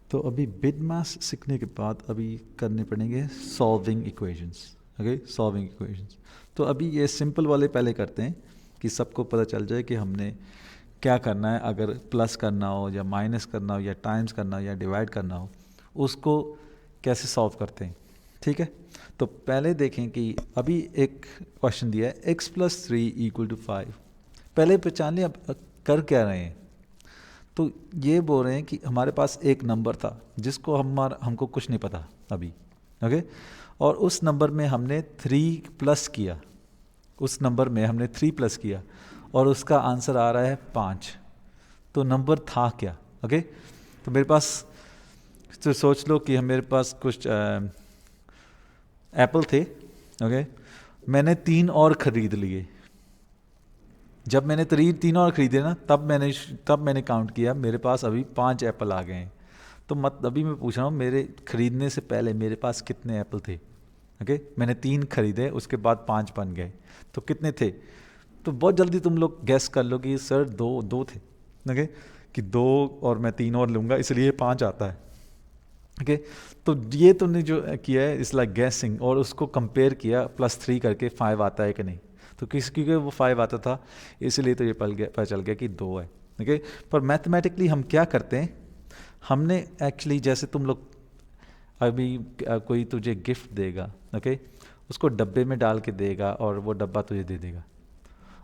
तो अभी बिट मास सीखने के बाद अभी करने पड़ेंगे solving equations. Okay, solving equations. तो अभी ये सिंपल वाले पहले करते हैं कि सबको पता चल जाए कि हमने क्या करना है। अगर प्लस करना हो या माइनस करना हो या टाइम्स करना हो या डिवाइड करना हो, उसको कैसे सॉल्व करते हैं। ठीक है, तो पहले देखें कि अभी एक क्वेश्चन दिया है x+3 = 5। पहले पहचान लिया अब कर क्या रहे हैं। तो ये बोल रहे हैं कि हमारे पास एक नंबर था जिसको हमको कुछ नहीं पता अभी। ओके, और उस नंबर में हमने 3 प्लस किया, उस नंबर में हमने 3 प्लस किया और उसका आंसर आ रहा है 5। तो नंबर था क्या। ओके, तो मेरे पास, तो सोच लो कि मेरे पास कुछ एप्पल थे। ओके, मैंने 3 और ख़रीद लिए। जब मैंने 3 और ख़रीदे ना, तब मैंने काउंट किया, मेरे पास अभी 5 एप्पल आ गए हैं। तो अभी मैं पूछ रहा हूँ मेरे ख़रीदने से पहले मेरे पास कितने एप्पल थे। ओके, मैंने 3 खरीदे, उसके बाद 5 बन गए, तो कितने थे। तो बहुत जल्दी तुम लोग गैस कर लो कि सर दो थे। ओके, कि 2 और मैं 3 और लूँगा इसलिए 5 आता है। ओके, तो ये तुमने जो किया है इस लाइक गैसिंग, और उसको कंपेयर किया +3 करके 5 आता है कि नहीं। तो क्योंकि वो 5 आता था इसलिए तो ये पता चल गया कि 2 है। ओके, पर मैथमेटिकली हम क्या करते हैं, हमने एक्चुअली जैसे तुम लोग अभी कोई तुझे गिफ्ट देगा, ओके, उसको डब्बे में डाल के देगा और वो डब्बा तुझे दे देगा,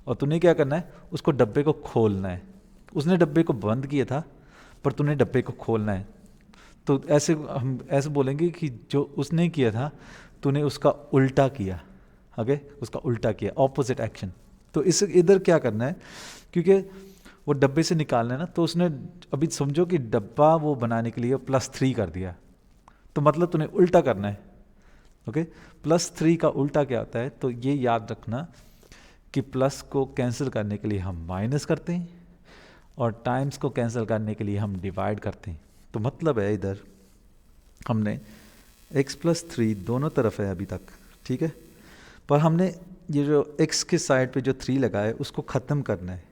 और तूने क्या करना है, उसको डब्बे को खोलना है। उसने डब्बे को बंद किया था पर तूने डब्बे को खोलना है। तो ऐसे हम ऐसे बोलेंगे कि जो उसने किया था तूने उसका उल्टा किया। ओके, उसका उल्टा किया, ऑपोजिट एक्शन। तो इस इधर क्या करना है, क्योंकि वो डब्बे से निकालना है ना, तो उसने अभी समझो कि डब्बा वो बनाने के लिए +3 कर दिया, तो मतलब तूने उल्टा करना है। ओके, +3 का उल्टा क्या होता है, तो ये याद रखना कि प्लस को कैंसिल करने के लिए हम माइनस करते हैं और टाइम्स को कैंसिल करने के लिए हम डिवाइड करते हैं। तो मतलब है इधर हमने x+3 दोनों तरफ है अभी तक, ठीक है, पर हमने ये जो x के साइड पे जो 3 लगा है उसको ख़त्म करना है।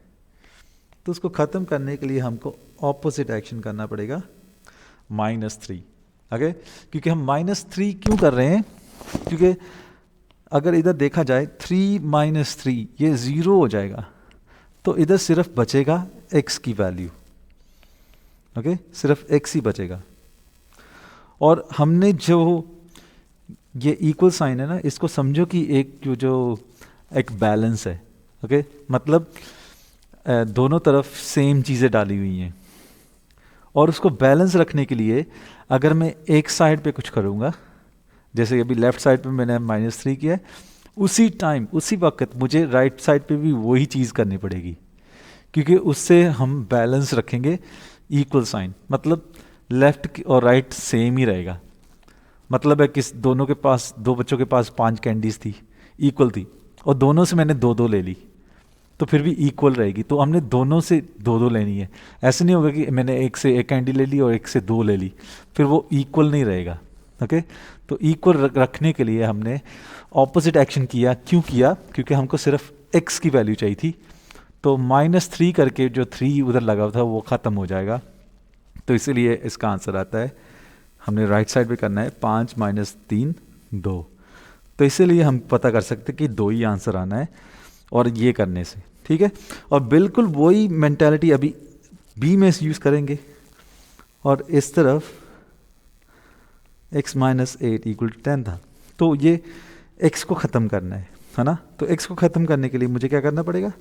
तो उसको ख़त्म करने के लिए हमको ऑपोजिट एक्शन करना पड़ेगा, -3। ओके, क्योंकि हम -3 क्यों कर रहे हैं, क्योंकि अगर इधर देखा जाए 3 - 3 ये 0 हो जाएगा, तो इधर सिर्फ बचेगा x की वैल्यू। ओके, सिर्फ x ही बचेगा। और हमने जो ये इक्वल साइन है ना, इसको समझो कि एक बैलेंस है। ओके, मतलब दोनों तरफ सेम चीज़ें डाली हुई हैं, और उसको बैलेंस रखने के लिए अगर मैं एक साइड पे कुछ करूँगा, जैसे अभी लेफ़्ट साइड पे मैंने -3 किया है, उसी टाइम उसी वक्त मुझे राइट साइड पे भी वही चीज़ करनी पड़ेगी, क्योंकि उससे हम बैलेंस रखेंगे इक्वल साइन। मतलब लेफ़्ट और राइट सेम ही रहेगा। मतलब है कि दोनों के पास, 2 बच्चों के पास 5 कैंडीज थी, इक्वल थी, और दोनों से मैंने 2-2 ले ली, तो फिर भी इक्वल रहेगी। तो हमने दोनों से 2-2 लेनी है। ऐसे नहीं होगा कि मैंने एक से एक कैंडी ले ली और एक से 2 ले ली, फिर वो इक्वल नहीं रहेगा। ओके, तो इक्वल रखने के लिए हमने ऑपोजिट एक्शन किया। क्यों किया, क्योंकि हमको सिर्फ x की वैल्यू चाहिए थी। तो -3 करके जो 3 उधर लगा हुआ था वो ख़त्म हो जाएगा, तो इसीलिए इसका आंसर आता है, हमने राइट साइड पे करना है 5 - 3 2। तो इसीलिए हम पता कर सकते कि 2 ही आंसर आना है, और ये करने से, ठीक है। और बिल्कुल वही मेंटालिटी अभी बी में यूज़ करेंगे, और इस तरफ x - 8 = 10 था, तो ये x को ख़त्म करना है ना। तो x को ख़त्म करने के लिए मुझे क्या करना पड़ेगा,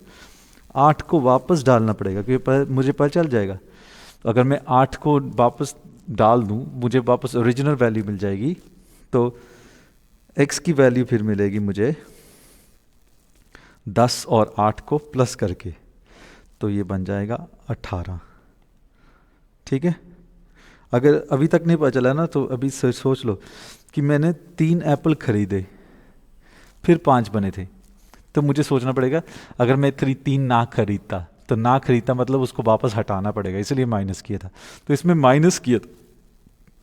8 को वापस डालना पड़ेगा, क्योंकि मुझे पता चल जाएगा। तो अगर मैं 8 को वापस डाल दूँ, मुझे वापस ओरिजिनल वैल्यू मिल जाएगी। तो x की वैल्यू फिर मिलेगी मुझे 10 और 8 को प्लस करके, तो ये बन जाएगा 18। ठीक है, अगर अभी तक नहीं पता चला ना, तो अभी सोच लो कि मैंने 3 एप्पल खरीदे, फिर 5 बने थे। तो मुझे सोचना पड़ेगा, अगर मैं 3 ना खरीदता, तो ना खरीदता मतलब उसको वापस हटाना पड़ेगा, इसलिए माइनस किया था। तो इसमें माइनस किया था।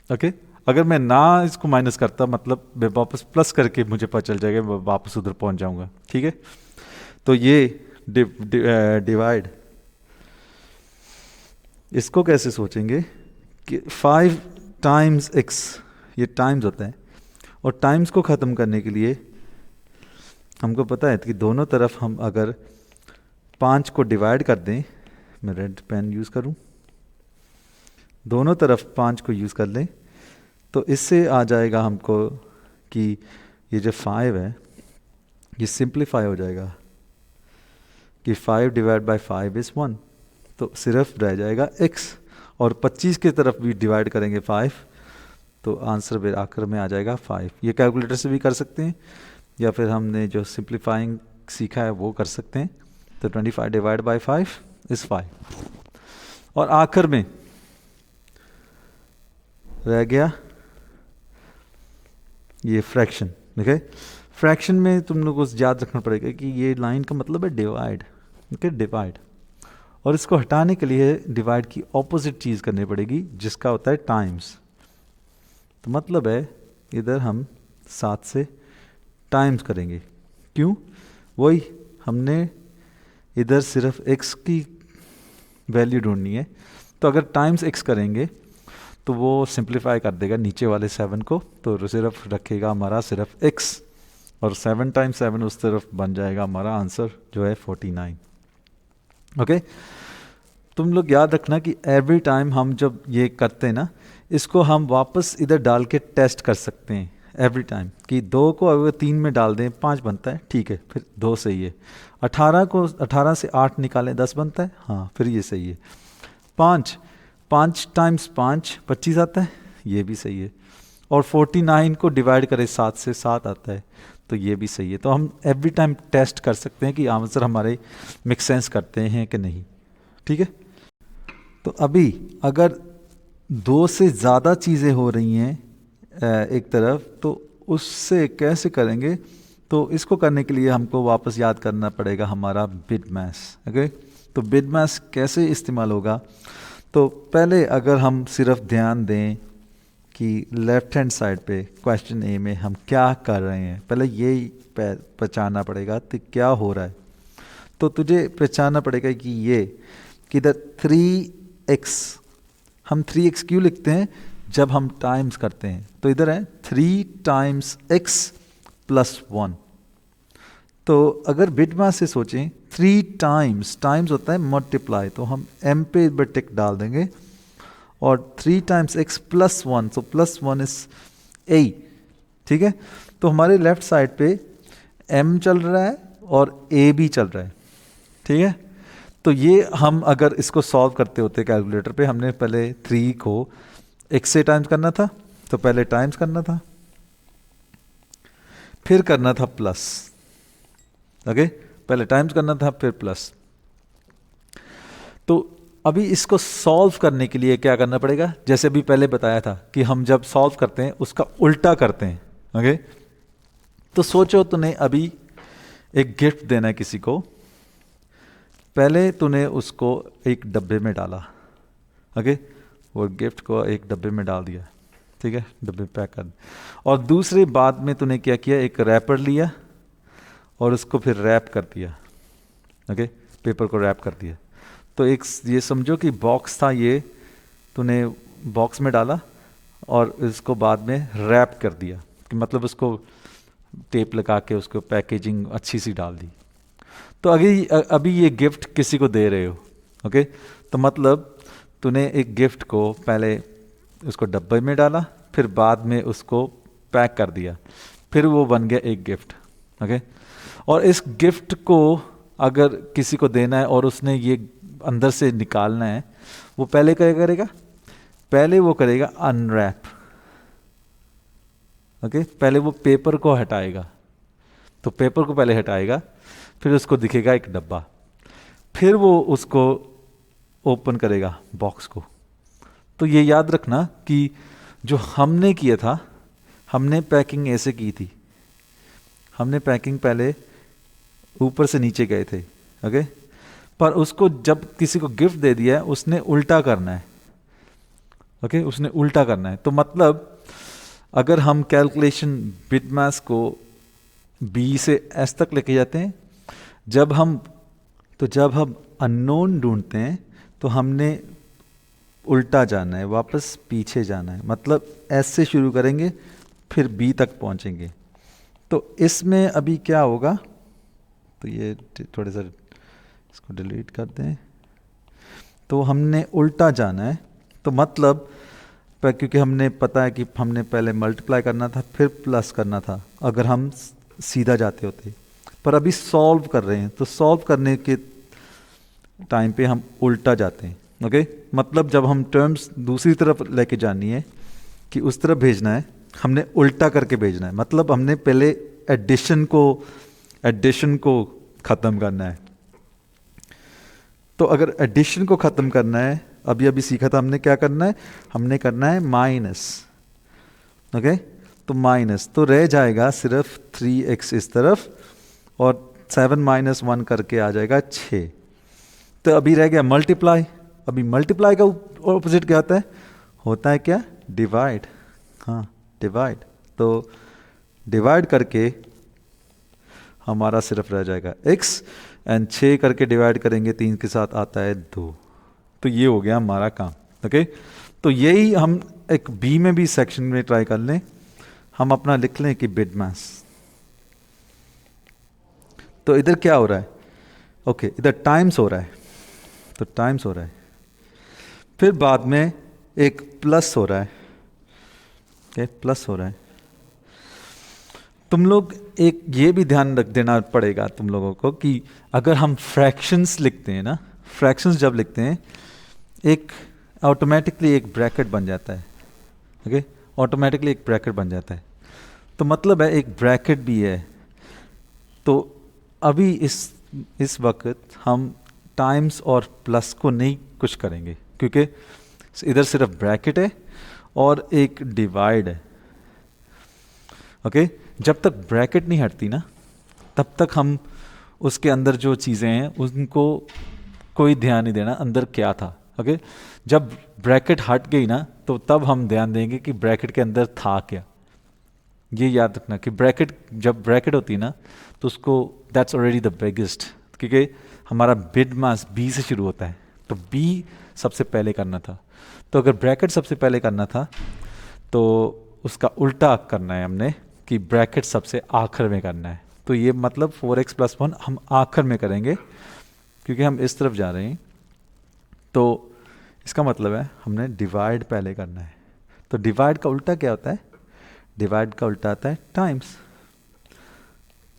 ओके, अगर मैं ना इसको माइनस करता, मतलब मैं वापस प्लस करके मुझे पता चल जाएगा, मैं वापस उधर पहुंच जाऊंगा। ठीक है, तो ये डिवाइड, इसको कैसे सोचेंगे कि 5 टाइम्स x, ये टाइम्स होता है, और टाइम्स को ख़त्म करने के लिए हमको पता है कि दोनों तरफ हम अगर 5 को डिवाइड कर दें, मैं रेड पेन यूज़ करूं, दोनों तरफ 5 को यूज़ कर लें, तो इससे आ जाएगा हमको कि ये जो 5 है ये सिंप्लीफाई हो जाएगा कि 5 डिवाइड बाय 5 इज़ 1, तो सिर्फ रह जाएगा x, और 25 की तरफ भी डिवाइड करेंगे 5, तो आंसर फिर आखिर में आ जाएगा 5। ये कैलकुलेटर से भी कर सकते हैं, या फिर हमने जो सिंप्लीफाइंग सीखा है वो कर सकते हैं। तो 25 डिवाइड बाय 5 इज़ 5, और आखिर में रह गया ये फ्रैक्शन। ओके, फ्रैक्शन में तुम लोगों को याद रखना पड़ेगा कि ये लाइन का मतलब है डिवाइड। ओके, डिवाइड, और इसको हटाने के लिए डिवाइड की ऑपोजिट चीज़ करनी पड़ेगी जिसका होता है टाइम्स। तो मतलब है इधर हम 7 से टाइम्स करेंगे। क्यों? वही हमने इधर सिर्फ x की वैल्यू ढूंढनी है, तो अगर टाइम्स x करेंगे तो वो सिंप्लीफाई कर देगा नीचे वाले 7 को, तो सिर्फ रखेगा हमारा सिर्फ x, और 7 टाइम्स 7 उस तरफ बन जाएगा हमारा आंसर जो है 49। ओके, तुम लोग याद रखना कि एवरी टाइम हम जब ये करते हैं ना, इसको हम वापस इधर डाल के टेस्ट कर सकते हैं एवरी टाइम, कि 2 को अगर 3 में डाल दें 5 बनता है, ठीक है, फिर 2 सही है। 18 से 8 निकालें 10 बनता है, हाँ फिर ये सही है। 5 टाइम्स 5 25 आता है, ये भी सही है। और 49 को डिवाइड करें 7 से 7 आता है, तो ये भी सही है। तो हम एवरी टाइम टेस्ट कर सकते हैं कि आंसर हमारे मेक सेंस करते हैं कि नहीं। ठीक है, तो अभी अगर 2 से ज़्यादा चीज़ें हो रही हैं एक तरफ, तो उससे कैसे करेंगे? तो इसको करने के लिए हमको वापस याद करना पड़ेगा हमारा बिट मैथ्स। ओके, तो बिट मैथ्स कैसे इस्तेमाल होगा? तो पहले अगर हम सिर्फ ध्यान दें कि लेफ्ट हैंड साइड पे क्वेश्चन ए में हम क्या कर रहे हैं, पहले यही पहचानना पड़ेगा कि क्या हो रहा है। तो तुझे पहचानना पड़ेगा कि ये कि इधर 3x, हम 3x क्यों लिखते हैं? जब हम टाइम्स करते हैं, तो इधर है 3 टाइम्स x प्लस 1। तो अगर बिट मैथ से सोचें, 3 टाइम्स होता है मल्टीप्लाई, तो हम m पे इधर टिक डाल देंगे, और 3 टाइम्स x प्लस 1, तो प्लस 1 इज a। ठीक है, तो हमारे लेफ्ट साइड पे m चल रहा है और a भी चल रहा है। ठीक है, तो ये हम अगर इसको सॉल्व करते होते कैलकुलेटर पे, हमने पहले 3 को x से टाइम्स करना था, तो पहले टाइम्स करना था, फिर करना था प्लस। ओके, पहले टाइम्स करना था फिर प्लस। तो अभी इसको सॉल्व करने के लिए क्या करना पड़ेगा? जैसे अभी पहले बताया था कि हम जब सॉल्व करते हैं उसका उल्टा करते हैं। ओके, तो सोचो तूने अभी एक गिफ्ट देना है किसी को, पहले तूने उसको एक डब्बे में डाला। ओके, वो गिफ्ट को एक डब्बे में डाल दिया, ठीक है, डब्बे पैक कर, और दूसरे बाद में तूने क्या किया, एक रैपर लिया और उसको फिर रैप कर दिया। ओके, पेपर को रैप कर दिया। तो एक ये समझो कि बॉक्स था, ये तूने बॉक्स में डाला और इसको बाद में रैप कर दिया, कि मतलब उसको टेप लगा के उसको पैकेजिंग अच्छी सी डाल दी। तो अभी ये गिफ्ट किसी को दे रहे हो। ओके, तो मतलब तूने एक गिफ्ट को पहले उसको डब्बे में डाला, फिर बाद में उसको पैक कर दिया, फिर वो बन गया एक गिफ्ट। ओके, और इस गिफ्ट को अगर किसी को देना है और उसने ये अंदर से निकालना है, वो पहले क्या करेगा? पहले वो करेगा अनरैप। ओके, पहले वो पेपर को हटाएगा, तो पेपर को पहले हटाएगा, फिर उसको दिखेगा एक डब्बा, फिर वो उसको ओपन करेगा बॉक्स को। तो ये याद रखना कि जो हमने किया था, हमने पैकिंग ऐसे की थी, हमने पैकिंग पहले ऊपर से नीचे गए थे। ओके, पर उसको जब किसी को गिफ्ट दे दिया है, उसने उल्टा करना है। ओके, उसने उल्टा करना है। तो मतलब अगर हम कैलकुलेशन बिट मैथ्स को बी से एस तक लेके जाते हैं, जब हम अननोन ढूंढते हैं तो हमने उल्टा जाना है, वापस पीछे जाना है, मतलब एस से शुरू करेंगे फिर बी तक पहुंचेंगे। तो इसमें अभी क्या होगा, तो ये थोड़ा सा इसको डिलीट कर दें। तो हमने उल्टा जाना है, तो मतलब क्योंकि हमने पता है कि हमने पहले मल्टीप्लाई करना था फिर प्लस करना था अगर हम सीधा जाते होते, पर अभी सॉल्व कर रहे हैं तो सॉल्व करने के टाइम पे हम उल्टा जाते हैं। ओके, मतलब जब हम टर्म्स दूसरी तरफ लेके जानी है कि उस तरफ भेजना है, हमने उल्टा करके भेजना है, मतलब हमने पहले एडिशन को ख़त्म करना है। तो अगर एडिशन को ख़त्म करना है, अभी अभी सीखा था हमने क्या करना है, हमने करना है माइनस। ओके, तो माइनस, तो रह जाएगा सिर्फ 3x इस तरफ और 7 - 1 करके आ जाएगा 6। तो अभी रह गया मल्टीप्लाई। अभी मल्टीप्लाई का ऑपोजिट क्या होता है क्या, डिवाइड। हाँ, डिवाइड। तो डिवाइड करके हमारा सिर्फ रह जाएगा x, एंड 6 करके डिवाइड करेंगे 3 के साथ आता है 2। तो ये हो गया हमारा काम। ओके, तो यही हम एक बी में भी सेक्शन में ट्राई कर लें, हम अपना लिख लें कि बिड मास। तो इधर क्या हो रहा है, ओके, इधर टाइम्स हो रहा है, तो टाइम्स हो रहा है, फिर बाद में एक प्लस हो रहा है। ओके, प्लस हो रहा है। तुम लोग एक ये भी ध्यान रख देना पड़ेगा तुम लोगों को कि अगर हम फ्रैक्शंस लिखते हैं ना, फ्रैक्शंस जब लिखते हैं एक ऑटोमेटिकली एक ब्रैकेट बन जाता है। ओके, ऑटोमेटिकली एक ब्रैकेट बन जाता है, तो मतलब है एक ब्रैकेट भी है। तो अभी इस वक्त हम टाइम्स और प्लस को नहीं कुछ करेंगे, क्योंकि इधर सिर्फ ब्रैकेट है और एक डिवाइड है। ओके, जब तक ब्रैकेट नहीं हटती ना, तब तक हम उसके अंदर जो चीज़ें हैं उनको कोई ध्यान नहीं देना अंदर क्या था। ओके, जब ब्रैकेट हट गई ना, तो तब हम ध्यान देंगे कि ब्रैकेट के अंदर था क्या। ये याद रखना कि ब्रैकेट, जब ब्रैकेट होती है ना, तो उसको दैट्स ऑलरेडी द बिगेस्ट, क्योंकि हमारा बिड मास बी से शुरू होता है, तो बी सबसे पहले करना था। तो अगर ब्रैकेट सबसे पहले करना था तो उसका उल्टा करना है हमने कि ब्रैकेट सबसे आखिर में करना है। तो ये मतलब 4x + 1 हम आखिर में करेंगे क्योंकि हम इस तरफ जा रहे हैं। तो इसका मतलब है हमने डिवाइड पहले करना है। तो डिवाइड का उल्टा क्या होता है, डिवाइड का उल्टा आता है टाइम्स।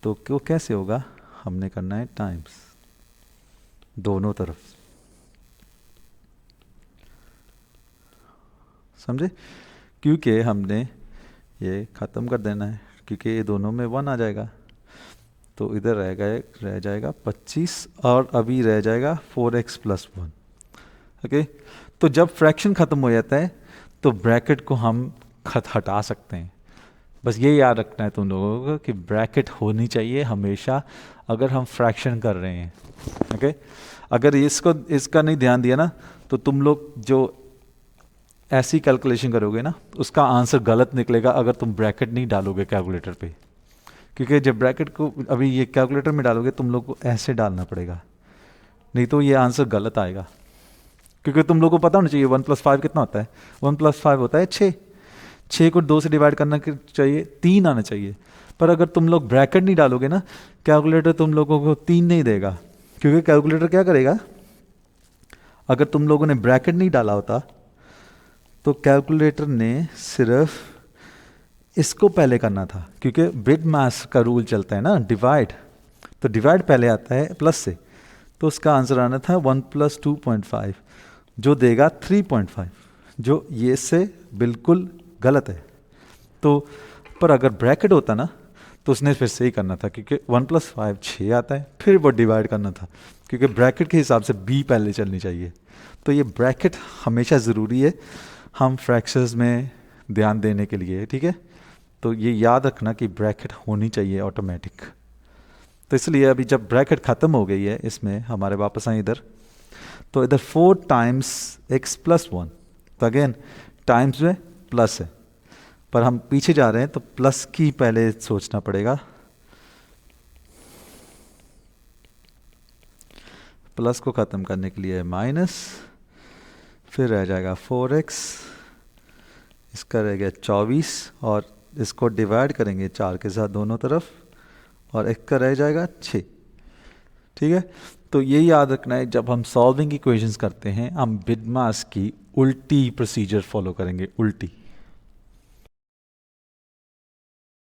तो क्यों कैसे होगा, हमने करना है टाइम्स दोनों तरफ, समझे, क्योंकि हमने ये ख़त्म कर देना है, क्योंकि ये दोनों में 1 आ जाएगा। तो इधर रह जाएगा 25 और अभी रह जाएगा 4x + 1। ओके, तो जब फ्रैक्शन ख़त्म हो जाता है तो ब्रैकेट को हम हटा सकते हैं। बस ये याद रखना है तुम लोगों को कि ब्रैकेट होनी चाहिए हमेशा अगर हम फ्रैक्शन कर रहे हैं। ओके, अगर इसका नहीं ध्यान दिया ना, तो तुम लोग जो ऐसी कैलकुलेशन करोगे ना, उसका आंसर गलत निकलेगा अगर तुम ब्रैकेट नहीं डालोगे कैलकुलेटर पे। क्योंकि जब ब्रैकेट को अभी ये कैलकुलेटर में डालोगे, तुम लोग को ऐसे डालना पड़ेगा, नहीं तो ये आंसर गलत आएगा। क्योंकि तुम लोग को पता होना चाहिए 1 + 5 कितना होता है, 1 + 5 होता है 6। 6 को 2 से डिवाइड करना चाहिए 3 आना चाहिए। पर अगर तुम लोग ब्रैकेट नहीं डालोगे ना, कैलकुलेटर तुम लोगों को 3 नहीं देगा। क्योंकि कैलकुलेटर क्या करेगा, अगर तुम लोगों ने ब्रैकेट नहीं डाला होता तो कैलकुलेटर ने सिर्फ इसको पहले करना था, क्योंकि बिग मास का रूल चलता है ना, डिवाइड। तो डिवाइड पहले आता है प्लस से, तो उसका आंसर आना था 1 + 2.5 जो देगा 3.5, जो ये से बिल्कुल गलत है। तो पर अगर ब्रैकेट होता ना, तो उसने फिर सही करना था, क्योंकि 1 + 5 6 आता है, फिर वो डिवाइड करना था, क्योंकि ब्रैकेट के हिसाब से बी पहले चलनी चाहिए। तो ये ब्रैकेट हमेशा ज़रूरी है हम फ्रैक्शंस में ध्यान देने के लिए, ठीक है। तो ये याद रखना कि ब्रैकेट होनी चाहिए ऑटोमेटिक। तो इसलिए अभी जब ब्रैकेट ख़त्म हो गई है इसमें, हमारे वापस आए इधर, तो इधर 4 टाइम्स x + 1, तो अगेन टाइम्स में प्लस है, पर हम पीछे जा रहे हैं तो प्लस की पहले सोचना पड़ेगा। प्लस को ख़त्म करने के लिए माइनस, फिर रह जाएगा 4x, इसका रह गया 24 और इसको डिवाइड करेंगे 4 के साथ दोनों तरफ और एक का रह जाएगा 6। ठीक है, तो ये याद रखना है जब हम सॉल्विंग इक्वेशंस करते हैं हम BIDMAS की उल्टी प्रोसीजर फॉलो करेंगे, उल्टी।